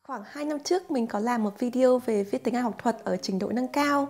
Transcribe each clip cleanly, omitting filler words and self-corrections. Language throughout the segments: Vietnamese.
Khoảng 2 năm trước mình có làm một video về viết tiếng Anh học thuật ở trình độ nâng cao.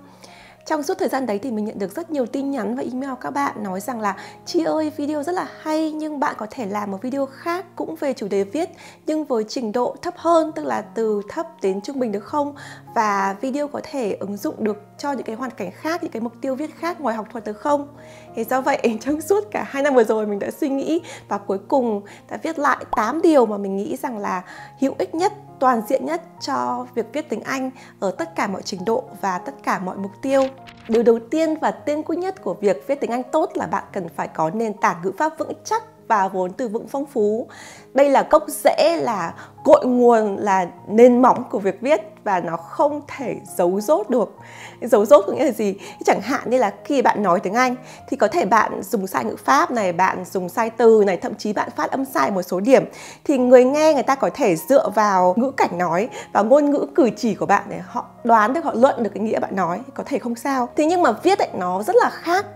Trong suốt thời gian đấy thì mình nhận được rất nhiều tin nhắn và email các bạn nói rằng là Chi ơi, video rất là hay nhưng bạn có thể làm một video khác cũng về chủ đề viết nhưng với trình độ thấp hơn, tức là từ thấp đến trung bình được không? Và video có thể ứng dụng được cho những cái hoàn cảnh khác, những cái mục tiêu viết khác ngoài học thuật được không? Thì do vậy trong suốt cả 2 năm vừa rồi mình đã suy nghĩ và cuối cùng đã viết lại 8 điều mà mình nghĩ rằng là hữu ích nhất, toàn diện nhất cho việc viết tiếng Anh ở tất cả mọi trình độ và tất cả mọi mục tiêu. Điều đầu tiên và tiên quyết nhất của việc viết tiếng Anh tốt là bạn cần phải có nền tảng ngữ pháp vững chắc và vốn từ vựng phong phú. Đây là gốc rễ, là cội nguồn, là nền móng của việc viết và nó không thể giấu dốt được. Giấu dốt có nghĩa là gì? Chẳng hạn như là khi bạn nói tiếng Anh thì có thể bạn dùng sai ngữ pháp này, bạn dùng sai từ này, thậm chí bạn phát âm sai một số điểm. Thì người nghe người ta có thể dựa vào ngữ cảnh nói và ngôn ngữ cử chỉ của bạn để họ đoán được, họ luận được cái nghĩa bạn nói, có thể không sao. Thế nhưng mà viết ấy, nó rất là khác.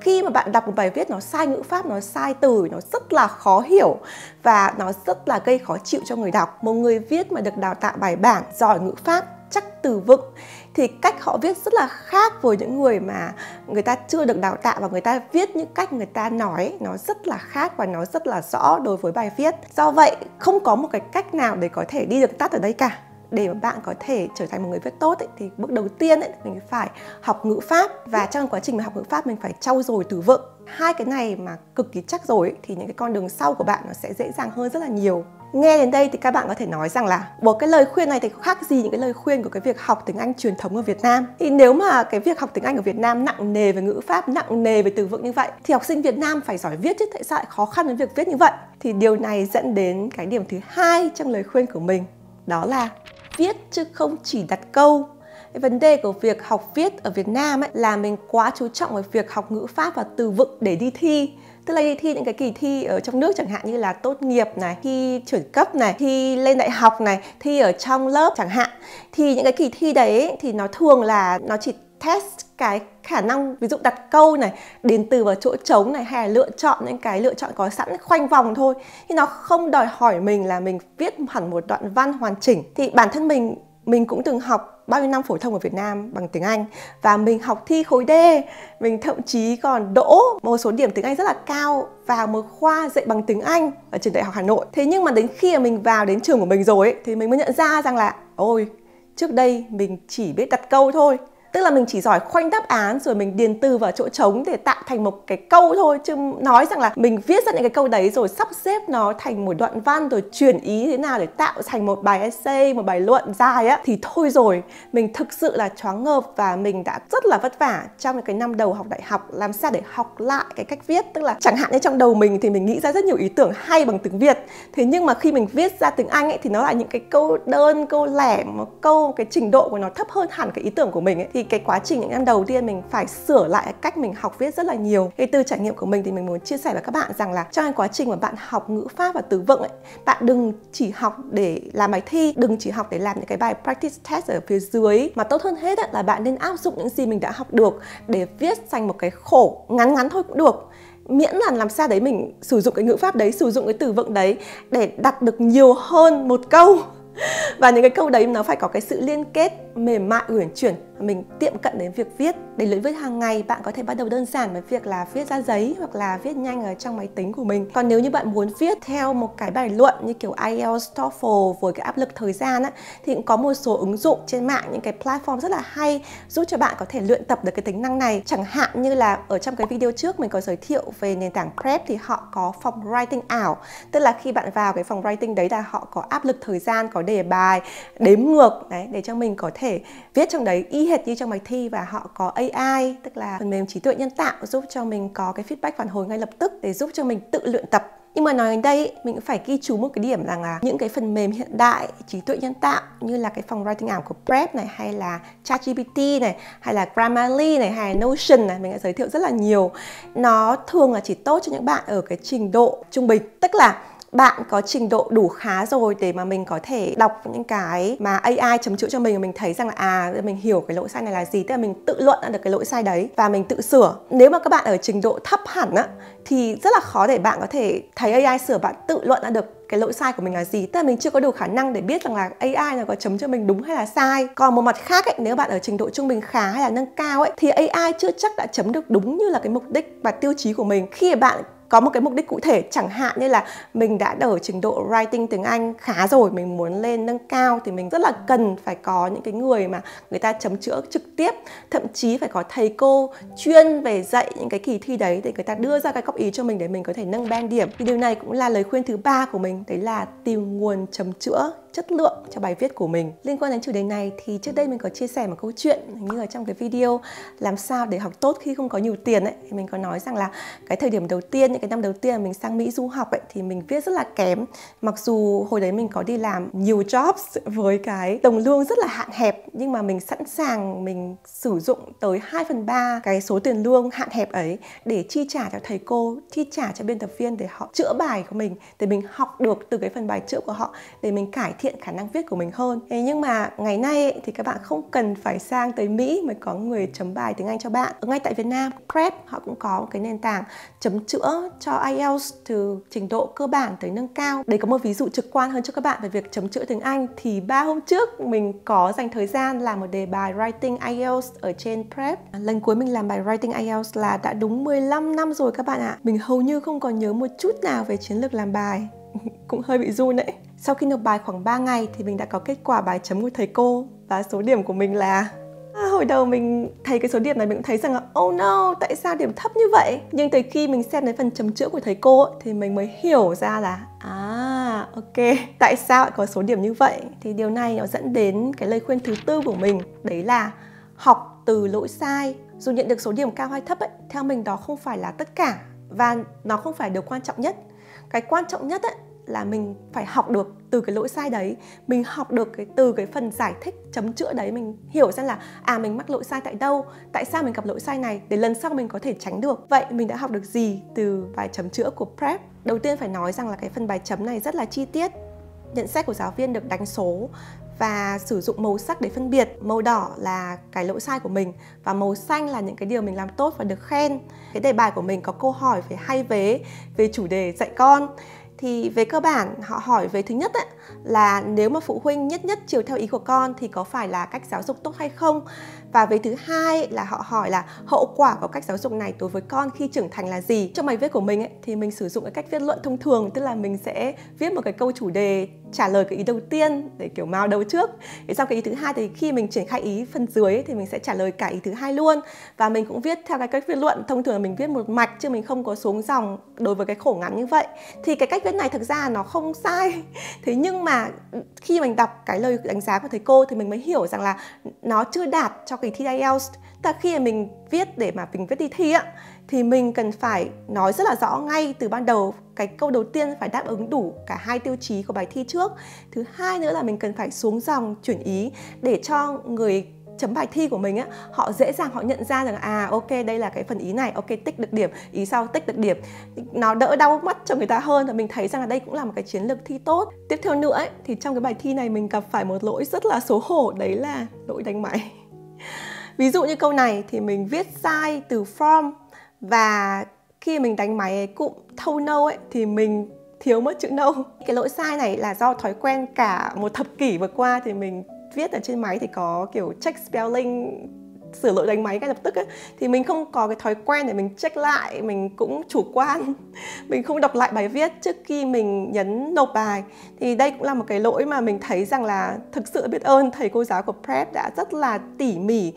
Khi mà bạn đọc một bài viết nó sai ngữ pháp, nó sai từ, nó rất là khó hiểu và nó rất là gây khó chịu cho người đọc. Một người viết mà được đào tạo bài bản, giỏi ngữ pháp, chắc từ vựng thì cách họ viết rất là khác với những người mà người ta chưa được đào tạo và người ta viết những cách người ta nói nó rất là khác và nó rất là rõ đối với bài viết. Do vậy không có một cái cách nào để có thể đi được tắt ở đây cả. Để mà bạn có thể trở thành một người viết tốt ấy, thì bước đầu tiên ấy, mình phải học ngữ pháp. Và trong quá trình mà học ngữ pháp mình phải trau dồi từ vựng. Hai cái này mà cực kỳ chắc rồi ấy, thì những cái con đường sau của bạn nó sẽ dễ dàng hơn rất là nhiều. Nghe đến đây thì các bạn có thể nói rằng là một cái lời khuyên này thì khác gì những cái lời khuyên của cái việc học tiếng Anh truyền thống ở Việt Nam. Thì nếu mà cái việc học tiếng Anh ở Việt Nam nặng nề về ngữ pháp, nặng nề về từ vựng như vậy thì học sinh Việt Nam phải giỏi viết chứ, tại sao lại khó khăn với việc viết như vậy? Thì điều này dẫn đến cái điểm thứ hai trong lời khuyên của mình, đó là viết chứ không chỉ đặt câu. Cái vấn đề của việc học viết ở Việt Nam ấy là mình quá chú trọng vào việc học ngữ pháp và từ vựng để đi thi. Tức là đi thi những cái kỳ thi ở trong nước chẳng hạn như là tốt nghiệp này, thi chuyển cấp này, thi lên đại học này, thi ở trong lớp chẳng hạn. Thì những cái kỳ thi đấy thì nó thường là nó chỉ test cái khả năng ví dụ đặt câu này, điền từ vào chỗ trống này, hay là lựa chọn những cái lựa chọn có sẵn khoanh vòng thôi. Thì nó không đòi hỏi mình là mình viết hẳn một đoạn văn hoàn chỉnh. Thì bản thân mình cũng từng học bao nhiêu năm phổ thông ở Việt Nam bằng tiếng Anh và mình học thi khối D, mình thậm chí còn đỗ một số điểm tiếng Anh rất là cao vào một khoa dạy bằng tiếng Anh ở trường Đại học Hà Nội. Thế nhưng mà đến khi mà mình vào đến trường của mình rồi ấy, thì mình mới nhận ra rằng là ôi, trước đây mình chỉ biết đặt câu thôi. Tức là mình chỉ giỏi khoanh đáp án rồi mình điền từ vào chỗ trống để tạo thành một cái câu thôi. Chứ nói rằng là mình viết ra những cái câu đấy rồi sắp xếp nó thành một đoạn văn rồi chuyển ý thế nào để tạo thành một bài essay, một bài luận dài á, thì thôi rồi. Mình thực sự là choáng ngợp và mình đã rất là vất vả trong cái năm đầu học đại học làm sao để học lại cái cách viết. Tức là chẳng hạn như trong đầu mình thì mình nghĩ ra rất nhiều ý tưởng hay bằng tiếng Việt. Thế nhưng mà khi mình viết ra tiếng Anh ấy, thì nó là những cái câu đơn, câu lẻ, một câu cái trình độ của nó thấp hơn hẳn cái ý tưởng của mình ấy. Thì cái quá trình những năm đầu tiên mình phải sửa lại cách mình học viết rất là nhiều. Thì từ trải nghiệm của mình thì mình muốn chia sẻ với các bạn rằng là trong cái quá trình mà bạn học ngữ pháp và từ vựng ấy, bạn đừng chỉ học để làm bài thi, đừng chỉ học để làm những cái bài practice test ở phía dưới, mà tốt hơn hết ấy, là bạn nên áp dụng những gì mình đã học được để viết thành một cái khổ ngắn ngắn thôi cũng được. Miễn là làm sao đấy mình sử dụng cái ngữ pháp đấy, sử dụng cái từ vựng đấy để đặt được nhiều hơn một câu. Và những cái câu đấy nó phải có cái sự liên kết mềm mại, uyển chuyển. Mình tiệm cận đến việc viết. Để luyện viết hàng ngày, bạn có thể bắt đầu đơn giản với việc là viết ra giấy hoặc là viết nhanh ở trong máy tính của mình. Còn nếu như bạn muốn viết theo một cái bài luận như kiểu IELTS, TOEFL với cái áp lực thời gian á, thì cũng có một số ứng dụng trên mạng, những cái platform rất là hay giúp cho bạn có thể luyện tập được cái tính năng này. Chẳng hạn như là ở trong cái video trước mình có giới thiệu về nền tảng Prep thì họ có phòng writing ảo. Tức là khi bạn vào cái phòng writing đấy là họ có áp lực thời gian, có đề bài, đếm ngược đấy, để cho mình có thể viết trong đấy y hệt như trong bài thi. Và họ có AI, tức là phần mềm trí tuệ nhân tạo, giúp cho mình có cái feedback phản hồi ngay lập tức để giúp cho mình tự luyện tập. Nhưng mà nói đến đây, mình cũng phải ghi chú một cái điểm rằng là những cái phần mềm hiện đại trí tuệ nhân tạo như là cái phòng writing ảo của Prep này, hay là ChatGPT này, hay là Grammarly này, hay là Notion này, mình đã giới thiệu rất là nhiều. Nó thường là chỉ tốt cho những bạn ở cái trình độ trung bình. Tức là bạn có trình độ đủ khá rồi để mà mình có thể đọc những cái mà AI chấm chữ cho mình và mình thấy rằng là mình hiểu cái lỗi sai này là gì, tức là mình tự luận ra được cái lỗi sai đấy và mình tự sửa. Nếu mà các bạn ở trình độ thấp hẳn á thì rất là khó để bạn có thể thấy AI sửa, bạn tự luận ra được cái lỗi sai của mình là gì. Tức là mình chưa có đủ khả năng để biết rằng là AI nó có chấm cho mình đúng hay là sai. Còn một mặt khác ấy, nếu bạn ở trình độ trung bình khá hay là nâng cao ấy, thì AI chưa chắc đã chấm được đúng như là cái mục đích và tiêu chí của mình. Khi bạn có một cái mục đích cụ thể, chẳng hạn như là mình đã ở trình độ writing tiếng Anh khá rồi, mình muốn lên nâng cao thì mình rất là cần phải có những cái người mà người ta chấm chữa trực tiếp, thậm chí phải có thầy cô chuyên về dạy những cái kỳ thi đấy để người ta đưa ra cái góp ý cho mình để mình có thể nâng band điểm. Thì điều này cũng là lời khuyên thứ 3 của mình, đấy là tìm nguồn chấm chữa chất lượng cho bài viết của mình. Liên quan đến chủ đề này thì trước đây mình có chia sẻ một câu chuyện như ở trong cái video làm sao để học tốt khi không có nhiều tiền ấy, thì mình có nói rằng là cái thời điểm đầu tiên, những cái năm đầu tiên mình sang Mỹ du học ấy, thì mình viết rất là kém. Mặc dù hồi đấy mình có đi làm nhiều jobs với cái đồng lương rất là hạn hẹp, nhưng mà mình sẵn sàng mình sử dụng tới 2/3 cái số tiền lương hạn hẹp ấy để chi trả cho thầy cô, chi trả cho biên tập viên để họ chữa bài của mình, để mình học được từ cái phần bài chữa của họ để mình cải thiện khả năng viết của mình hơn. Thế nhưng mà ngày nay ấy, thì các bạn không cần phải sang tới Mỹ mới có người chấm bài tiếng Anh cho bạn. Ở ngay tại Việt Nam, Prep họ cũng có một cái nền tảng chấm chữa cho IELTS từ trình độ cơ bản tới nâng cao. Để có một ví dụ trực quan hơn cho các bạn về việc chấm chữa tiếng Anh thì 3 hôm trước mình có dành thời gian làm một đề bài Writing IELTS ở trên Prep. Lần cuối mình làm bài Writing IELTS là đã đúng 15 năm rồi các bạn ạ. Mình hầu như không còn nhớ một chút nào về chiến lược làm bài. Cũng hơi bị run đấy. Sau khi nộp bài khoảng 3 ngày thì mình đã có kết quả bài chấm của thầy cô. Và số điểm của mình là... hồi đầu mình thấy cái số điểm này mình cũng thấy rằng là oh no, tại sao điểm thấp như vậy? Nhưng từ khi mình xem đến phần chấm chữa của thầy cô ấy, thì mình mới hiểu ra là ok, tại sao lại có số điểm như vậy? Thì điều này nó dẫn đến cái lời khuyên thứ 4 của mình, đấy là học từ lỗi sai. Dù nhận được số điểm cao hay thấp ấy, theo mình đó không phải là tất cả và nó không phải điều quan trọng nhất. Cái quan trọng nhất ấy là mình phải học được từ cái lỗi sai đấy, mình học được từ cái phần giải thích chấm chữa đấy, mình hiểu ra là mình mắc lỗi sai tại đâu, tại sao mình gặp lỗi sai này để lần sau mình có thể tránh được. Vậy mình đã học được gì từ bài chấm chữa của Prep? Đầu tiên phải nói rằng là cái phần bài chấm này rất là chi tiết. Nhận xét của giáo viên được đánh số và sử dụng màu sắc để phân biệt. Màu đỏ là cái lỗi sai của mình và màu xanh là những cái điều mình làm tốt và được khen. Cái đề bài của mình có câu hỏi về hay vế, về chủ đề dạy con. Thì về cơ bản họ hỏi về thứ nhất ấy, là nếu mà phụ huynh nhất chiều theo ý của con thì có phải là cách giáo dục tốt hay không? Và về thứ hai là họ hỏi là hậu quả của cách giáo dục này đối với con khi trưởng thành là gì? Trong bài viết của mình ấy, thì mình sử dụng cái cách viết luận thông thường, tức là mình sẽ viết một cái câu chủ đề trả lời cái ý đầu tiên để kiểu mao đầu trước. Thì sau cái ý thứ hai thì khi mình triển khai ý phần dưới ấy, thì mình sẽ trả lời cả ý thứ hai luôn. Và mình cũng viết theo cái cách viết luận thông thường, mình viết một mạch chứ mình không có xuống dòng đối với cái khổ ngắn như vậy. Thì cái cách viết này thực ra nó không sai. Thế nhưng mà khi mình đọc cái lời đánh giá của thầy cô thì mình mới hiểu rằng là nó chưa đạt cho kỳ thi IELTS. Tức là khi mà mình viết để mà mình viết đi thi á, thì mình cần phải nói rất là rõ ngay từ ban đầu. Cái câu đầu tiên phải đáp ứng đủ cả hai tiêu chí của bài thi trước. Thứ hai nữa là mình cần phải xuống dòng chuyển ý để cho người chấm bài thi của mình á, họ dễ dàng họ nhận ra rằng ok, đây là cái phần ý này, ok, tích được điểm, ý sau tích được điểm. Nó đỡ đau mắt cho người ta hơn và mình thấy rằng là đây cũng là một cái chiến lược thi tốt. Tiếp theo nữa ấy, thì trong cái bài thi này mình gặp phải một lỗi rất là xấu hổ, đấy là lỗi đánh máy. Ví dụ như câu này thì mình viết sai từ from và khi mình đánh máy cụm thâu no ấy thì mình thiếu mất chữ no. Cái lỗi sai này là do thói quen cả một thập kỷ vừa qua thì mình viết ở trên máy thì có kiểu check spelling, sửa lỗi đánh máy ngay lập tức ấy. Thì mình không có cái thói quen để mình check lại, mình cũng chủ quan. Mình không đọc lại bài viết trước khi mình nhấn nộp bài. Thì đây cũng là một cái lỗi mà mình thấy rằng là thực sự biết ơn thầy cô giáo của Prep đã rất là tỉ mỉ.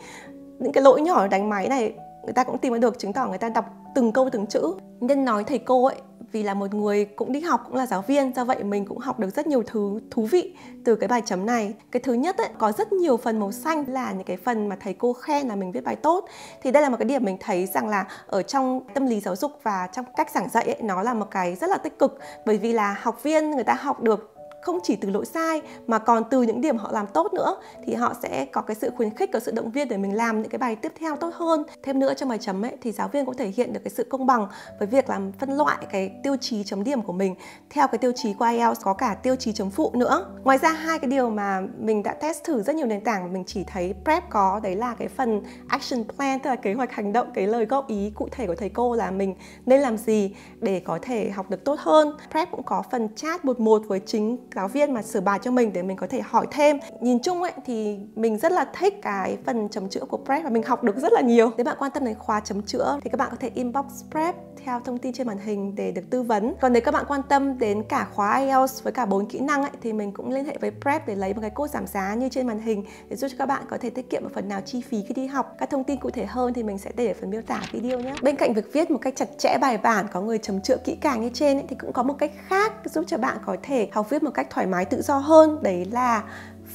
Những cái lỗi nhỏ đánh máy này người ta cũng tìm ra được, chứng tỏ người ta đọc từng câu từng chữ. Nhân nói thầy cô ấy, vì là một người cũng đi học, cũng là giáo viên, do vậy mình cũng học được rất nhiều thứ thú vị từ cái bài chấm này. Cái thứ nhất ấy, có rất nhiều phần màu xanh là những cái phần mà thầy cô khen là mình viết bài tốt. Thì đây là một cái điểm mình thấy rằng là ở trong tâm lý giáo dục và trong cách giảng dạy ấy, nó là một cái rất là tích cực. Bởi vì là học viên người ta học được không chỉ từ lỗi sai mà còn từ những điểm họ làm tốt nữa, thì họ sẽ có cái sự khuyến khích, có sự động viên để mình làm những cái bài tiếp theo tốt hơn. Thêm nữa, trong bài chấm ấy thì giáo viên cũng thể hiện được cái sự công bằng với việc làm phân loại cái tiêu chí chấm điểm của mình theo cái tiêu chí của IELTS, có cả tiêu chí chấm phụ nữa. Ngoài ra, hai cái điều mà mình đã test thử rất nhiều nền tảng mà mình chỉ thấy Prep có, đấy là cái phần action plan, tức là kế hoạch hành động, cái lời góp ý cụ thể của thầy cô là mình nên làm gì để có thể học được tốt hơn. Prep cũng có phần chat 1-1 với chính giáo viên mà sửa bài cho mình để mình có thể hỏi thêm. Nhìn chung ấy thì mình rất là thích cái phần chấm chữa của Prep và mình học được rất là nhiều. Nếu bạn quan tâm đến khóa chấm chữa thì các bạn có thể inbox Prep theo thông tin trên màn hình để được tư vấn. Còn nếu các bạn quan tâm đến cả khóa IELTS với cả 4 kỹ năng ấy, thì mình cũng liên hệ với Prep để lấy một cái code giảm giá như trên màn hình để giúp cho các bạn có thể tiết kiệm một phần nào chi phí khi đi học. Các thông tin cụ thể hơn thì mình sẽ để ở phần miêu tả video nhé. Bên cạnh việc viết một cách chặt chẽ bài bản, có người chấm chữa kỹ càng như trên ấy, thì cũng có một cách khác giúp cho bạn có thể học viết một cách thoải mái tự do hơn, đấy là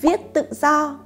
viết tự do.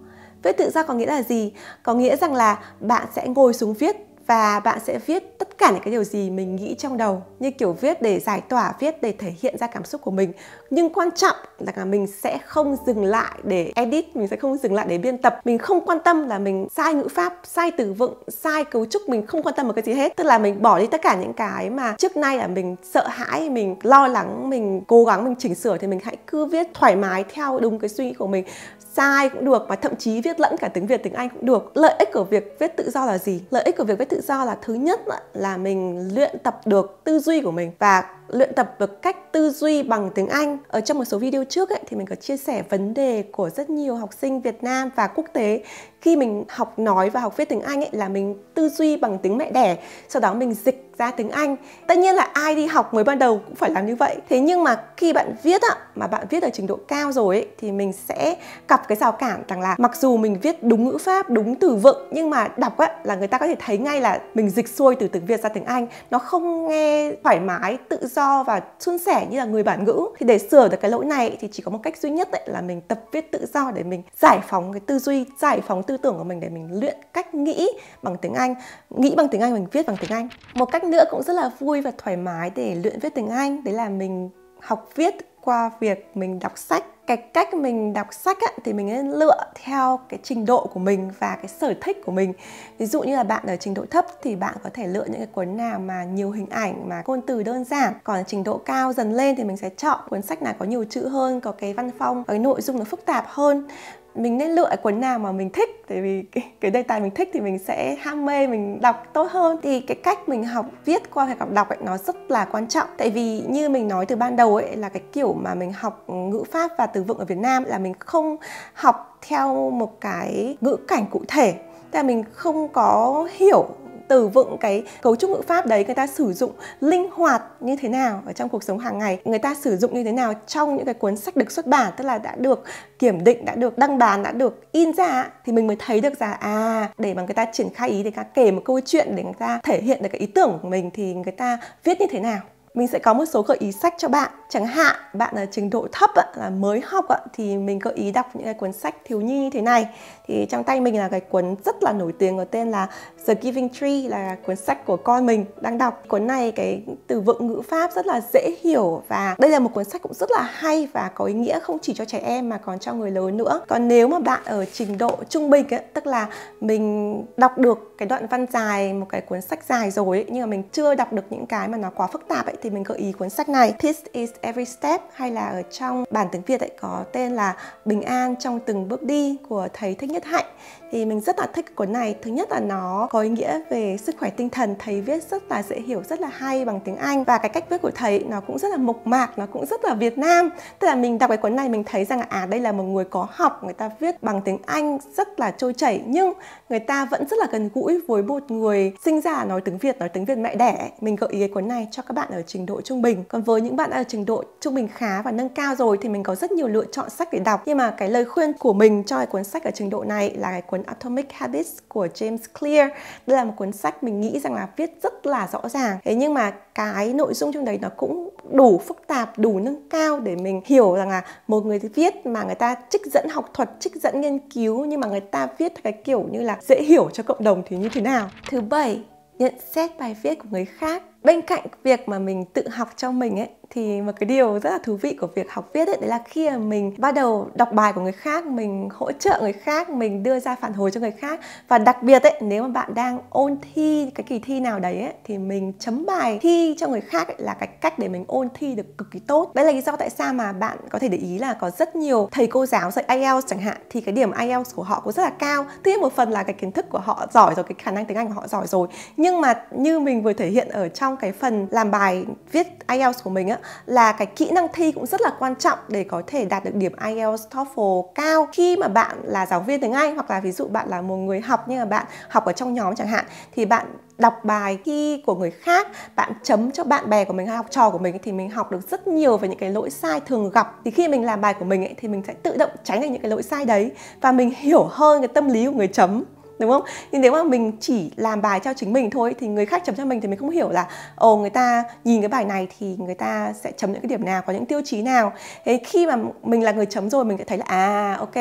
Viết tự do có nghĩa là gì? Có nghĩa rằng là bạn sẽ ngồi xuống viết và bạn sẽ viết tất cả những cái điều gì mình nghĩ trong đầu, như kiểu viết để giải tỏa, viết để thể hiện ra cảm xúc của mình. Nhưng quan trọng là mình sẽ không dừng lại để edit, mình sẽ không dừng lại để biên tập. Mình không quan tâm là mình sai ngữ pháp, sai từ vựng, sai cấu trúc, mình không quan tâm một cái gì hết. Tức là mình bỏ đi tất cả những cái mà trước nay là mình sợ hãi, mình lo lắng, mình cố gắng mình chỉnh sửa, thì mình hãy cứ viết thoải mái theo đúng cái suy nghĩ của mình. Sai cũng được, và thậm chí viết lẫn cả tiếng Việt, tiếng Anh cũng được. Lợi ích của việc viết tự do là gì? Lợi ích của việc viết tự do là thứ nhất là mình luyện tập được tư duy của mình và luyện tập được cách tư duy bằng tiếng Anh. Ở trong một số video trước ấy, thì mình có chia sẻ vấn đề của rất nhiều học sinh Việt Nam và quốc tế khi mình học nói và học viết tiếng Anh ấy, là mình tư duy bằng tiếng mẹ đẻ, sau đó mình dịch ra tiếng Anh. Tất nhiên là ai đi học mới ban đầu cũng phải làm như vậy. Thế nhưng mà khi bạn viết mà bạn viết ở trình độ cao rồi ấy, thì mình sẽ gặp cái rào cản rằng là mặc dù mình viết đúng ngữ pháp, đúng từ vựng, nhưng mà đọc ấy, là người ta có thể thấy ngay là mình dịch xuôi từ tiếng Việt ra tiếng Anh. Nó không nghe thoải mái, tự do và suôn sẻ như là người bản ngữ. Thì để sửa được cái lỗi này thì chỉ có một cách duy nhất ấy, là mình tập viết tự do để mình giải phóng cái tư duy, giải phóng tư tưởng của mình để mình luyện cách nghĩ bằng tiếng Anh. Nghĩ bằng tiếng Anh, mình viết bằng tiếng Anh. Một cách nữa cũng rất là vui và thoải mái để luyện viết tiếng Anh, đấy là mình học viết qua việc mình đọc sách. Cái cách mình đọc sách thì mình nên lựa theo cái trình độ của mình và cái sở thích của mình. Ví dụ như là bạn ở trình độ thấp thì bạn có thể lựa những cái cuốn nào mà nhiều hình ảnh, mà ngôn từ đơn giản. Còn trình độ cao dần lên thì mình sẽ chọn cuốn sách nào có nhiều chữ hơn, có cái văn phong, có cái nội dung nó phức tạp hơn. Mình nên lựa cuốn nào mà mình thích, tại vì cái đề tài mình thích thì mình sẽ ham mê, mình đọc tốt hơn. Thì cái cách mình học viết qua việc học đọc ấy, nó rất là quan trọng. Tại vì như mình nói từ ban đầu ấy, là cái kiểu mà mình học ngữ pháp và từ vựng ở Việt Nam là mình không học theo một cái ngữ cảnh cụ thể. Tức là mình không có hiểu từ vựng cái cấu trúc ngữ pháp đấy người ta sử dụng linh hoạt như thế nào ở trong cuộc sống hàng ngày, người ta sử dụng như thế nào trong những cái cuốn sách được xuất bản, tức là đã được kiểm định, đã được đăng bán, đã được in ra, thì mình mới thấy được rằng để mà người ta triển khai ý, để người ta kể một câu chuyện, để người ta thể hiện được cái ý tưởng của mình thì người ta viết như thế nào. Mình sẽ có một số gợi ý sách cho bạn. Chẳng hạn bạn ở trình độ thấp là mới học thì mình gợi ý đọc những cái cuốn sách thiếu nhi như thế này. Thì trong tay mình là cái cuốn rất là nổi tiếng có tên là The Giving Tree, là cuốn sách của con mình đang đọc. Cuốn này cái từ vựng ngữ pháp rất là dễ hiểu, và đây là một cuốn sách cũng rất là hay và có ý nghĩa không chỉ cho trẻ em mà còn cho người lớn nữa. Còn nếu mà bạn ở trình độ trung bình ấy, tức là mình đọc được cái đoạn văn dài, một cái cuốn sách dài rồi ấy, nhưng mà mình chưa đọc được những cái mà nó quá phức tạp ấy, thì mình gợi ý cuốn sách này, Peace is Every Step, hay là ở trong bản tiếng Việt ấy có tên là Bình an trong từng bước đi của thầy Thích Nhất Hạnh. Thì mình rất là thích cuốn này. Thứ nhất là nó có ý nghĩa về sức khỏe tinh thần, thầy viết rất là dễ hiểu, rất là hay bằng tiếng Anh, và cái cách viết của thầy nó cũng rất là mộc mạc, nó cũng rất là Việt Nam. Tức là mình đọc cái cuốn này mình thấy rằng đây là một người có học, người ta viết bằng tiếng Anh rất là trôi chảy, nhưng người ta vẫn rất là gần gũi với một người sinh ra nói tiếng Việt mẹ đẻ. Mình gợi ý cái cuốn này cho các bạn ở trình độ trung bình. Còn với những bạn ở trình độ trung bình khá và nâng cao rồi thì mình có rất nhiều lựa chọn sách để đọc. Nhưng mà cái lời khuyên của mình cho cái cuốn sách ở trình độ này là cái cuốn Atomic Habits của James Clear. Đây là một cuốn sách mình nghĩ rằng là viết rất là rõ ràng. Thế nhưng mà cái nội dung trong đấy nó cũng đủ phức tạp, đủ nâng cao để mình hiểu rằng là một người viết mà người ta trích dẫn học thuật, trích dẫn nghiên cứu, nhưng mà người ta viết cái kiểu như là dễ hiểu cho cộng đồng thì như thế nào. Thứ 7, nhận xét bài viết của người khác. Bên cạnh việc mà mình tự học cho mình ấy, thì một cái điều rất là thú vị của việc học viết ấy, đấy là khi mà mình bắt đầu đọc bài của người khác, mình hỗ trợ người khác, mình đưa ra phản hồi cho người khác. Và đặc biệt ấy, nếu mà bạn đang ôn thi cái kỳ thi nào đấy ấy, thì mình chấm bài thi cho người khác ấy, là cái cách để mình ôn thi được cực kỳ tốt. Đấy là lý do tại sao mà bạn có thể để ý là có rất nhiều thầy cô giáo dạy IELTS chẳng hạn, thì cái điểm IELTS của họ cũng rất là cao. Tuy nhiên một phần là cái kiến thức của họ giỏi rồi, cái khả năng tiếng Anh của họ giỏi rồi, nhưng mà như mình vừa thể hiện ở trong cái phần làm bài viết IELTS của mình á, là cái kỹ năng thi cũng rất là quan trọng để có thể đạt được điểm IELTS, TOEFL cao. Khi mà bạn là giáo viên tiếng Anh, hoặc là ví dụ bạn là một người học nhưng mà bạn học ở trong nhóm chẳng hạn, thì bạn đọc bài thi của người khác, bạn chấm cho bạn bè của mình hay học trò của mình, thì mình học được rất nhiều về những cái lỗi sai thường gặp. Thì khi mình làm bài của mình ấy, thì mình sẽ tự động tránh được những cái lỗi sai đấy, và mình hiểu hơn cái tâm lý của người chấm, đúng không? Nhưng nếu mà mình chỉ làm bài cho chính mình thôi thì người khác chấm cho mình thì mình không hiểu là người ta nhìn cái bài này thì người ta sẽ chấm những cái điểm nào, có những tiêu chí nào. Thế khi mà mình là người chấm rồi, mình sẽ thấy là ok,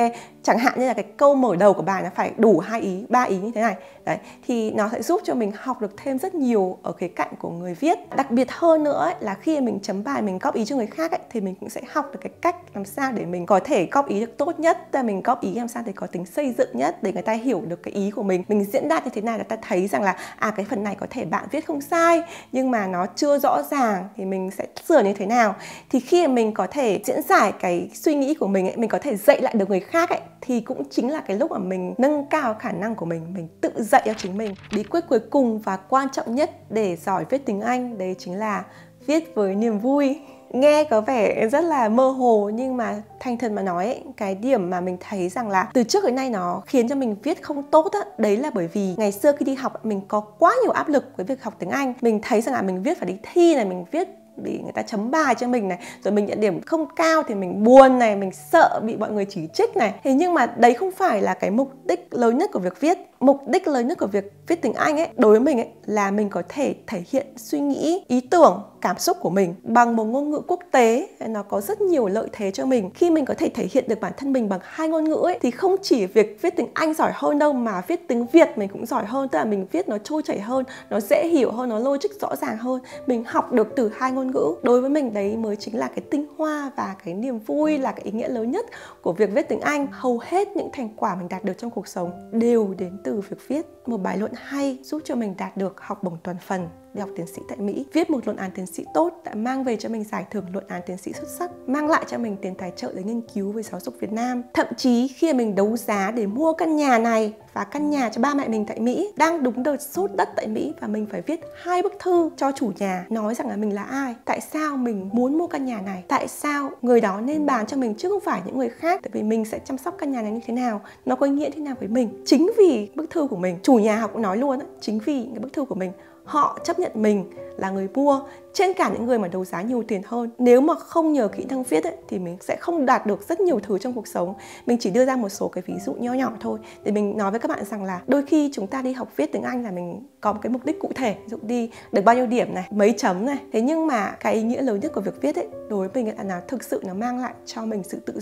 chẳng hạn như là cái câu mở đầu của bài nó phải đủ 2 ý, 3 ý như thế này. Đấy, thì nó sẽ giúp cho mình học được thêm rất nhiều ở khía cạnh của người viết. Đặc biệt hơn nữa ấy, là khi mình chấm bài, mình góp ý cho người khác ấy, thì mình cũng sẽ học được cái cách làm sao để mình có thể góp ý được tốt nhất. Mình góp ý làm sao để có tính xây dựng nhất, để người ta hiểu được cái ý của mình diễn đạt như thế nào, người ta thấy rằng là cái phần này có thể bạn viết không sai nhưng mà nó chưa rõ ràng, thì mình sẽ sửa như thế nào. Thì khi mà mình có thể diễn giải cái suy nghĩ của mình ấy, mình có thể dạy lại được người khác ấy, thì cũng chính là cái lúc mà mình nâng cao khả năng của mình tự dạy cho chính mình. Bí quyết cuối cùng và quan trọng nhất để giỏi viết tiếng Anh, đấy chính là viết với niềm vui. Nghe có vẻ rất là mơ hồ, nhưng mà thành thật mà nói ấy, cái điểm mà mình thấy rằng là từ trước đến nay nó khiến cho mình viết không tốt á, đấy là bởi vì ngày xưa khi đi học mình có quá nhiều áp lực với việc học tiếng Anh. Mình thấy rằng là mình viết phải đi thi này, mình viết bị người ta chấm bài cho mình này, rồi mình nhận điểm không cao thì mình buồn này, mình sợ bị mọi người chỉ trích này. Thế nhưng mà đấy không phải là cái mục đích lớn nhất của việc viết. Mục đích lớn nhất của việc viết tiếng Anh ấy, đối với mình ấy, là mình có thể thể hiện suy nghĩ, ý tưởng, cảm xúc của mình bằng một ngôn ngữ quốc tế. Nó có rất nhiều lợi thế cho mình. Khi mình có thể thể hiện được bản thân mình bằng 2 ngôn ngữ ấy, thì không chỉ việc viết tiếng Anh giỏi hơn đâu, mà viết tiếng Việt mình cũng giỏi hơn. Tức là mình viết nó trôi chảy hơn, nó dễ hiểu hơn, nó logic rõ ràng hơn. Mình học được từ 2 ngôn ngữ. Đối với mình đấy mới chính là cái tinh hoa và cái niềm vui, là cái ý nghĩa lớn nhất của việc viết tiếng Anh. Hầu hết những thành quả mình đạt được trong cuộc sống đều đến từ việc viết. Một bài luận hay giúp cho mình đạt được học bổng toàn phần để học tiến sĩ tại Mỹ. Viết một luận án tiến sĩ tốt đã mang về cho mình giải thưởng luận án tiến sĩ xuất sắc, mang lại cho mình tiền tài trợ để nghiên cứu về giáo dục Việt Nam. Thậm chí khi mình đấu giá để mua căn nhà này và căn nhà cho ba mẹ mình tại Mỹ, đang đúng đợt sốt đất tại Mỹ, và mình phải viết 2 bức thư cho chủ nhà nói rằng là mình là ai, tại sao mình muốn mua căn nhà này, tại sao người đó nên bán cho mình chứ không phải những người khác, tại vì mình sẽ chăm sóc căn nhà này như thế nào, nó có ý nghĩa thế nào với mình. Chính vì bức thư của mình, chủ nhà họ cũng nói luôn, chính vì cái bức thư của mình họ chấp nhận mình là người mua trên cả những người mà đấu giá nhiều tiền hơn. Nếu mà không nhờ kỹ năng viết ấy, thì mình sẽ không đạt được rất nhiều thứ trong cuộc sống. Mình chỉ đưa ra một số cái ví dụ nho nhỏ thôi để mình nói với các bạn rằng là đôi khi chúng ta đi học viết tiếng Anh là mình có một cái mục đích cụ thể, ví dụ đi được bao nhiêu điểm này, mấy chấm này. Thế nhưng mà cái ý nghĩa lớn nhất của việc viết ấy, đối với mình là nó thực sự nó mang lại cho mình sự tự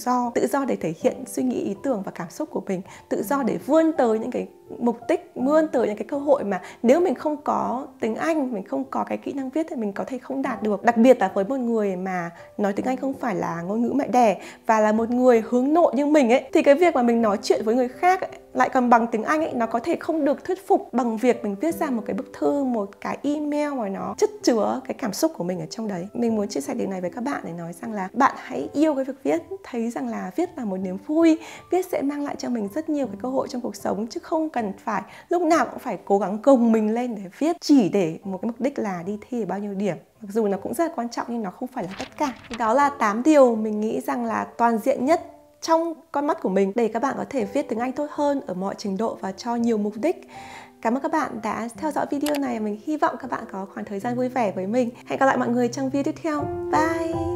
do để thể hiện suy nghĩ, ý tưởng và cảm xúc của mình, tự do để vươn tới những cái mục đích, vươn tới những cái cơ hội mà nếu mình không có tiếng Anh, mình không có cái kỹ năng viết thì mình có thể không đạt được. Đặc biệt là với một người mà nói tiếng Anh không phải là ngôn ngữ mẹ đẻ và là một người hướng nội như mình ấy, thì cái việc mà mình nói chuyện với người khác ấy, lại còn bằng tiếng Anh ấy, nó có thể không được thuyết phục bằng việc mình viết ra một cái bức thư, một cái email mà nó chất chứa cái cảm xúc của mình ở trong đấy. Mình muốn chia sẻ điều này với các bạn để nói rằng là bạn hãy yêu cái việc viết, thấy rằng là viết là một niềm vui, viết sẽ mang lại cho mình rất nhiều cái cơ hội trong cuộc sống, chứ không cần phải lúc nào cũng phải cố gắng gồng mình lên để viết chỉ để một cái mục đích là đi thi ở bao nhiêu điểm. Mặc dù nó cũng rất là quan trọng nhưng nó không phải là tất cả. Đó là 8 điều mình nghĩ rằng là toàn diện nhất trong con mắt của mình để các bạn có thể viết tiếng Anh tốt hơn ở mọi trình độ và cho nhiều mục đích. Cảm ơn các bạn đã theo dõi video này. Mình hy vọng các bạn có khoảng thời gian vui vẻ với mình. Hẹn gặp lại mọi người trong video tiếp theo. Bye!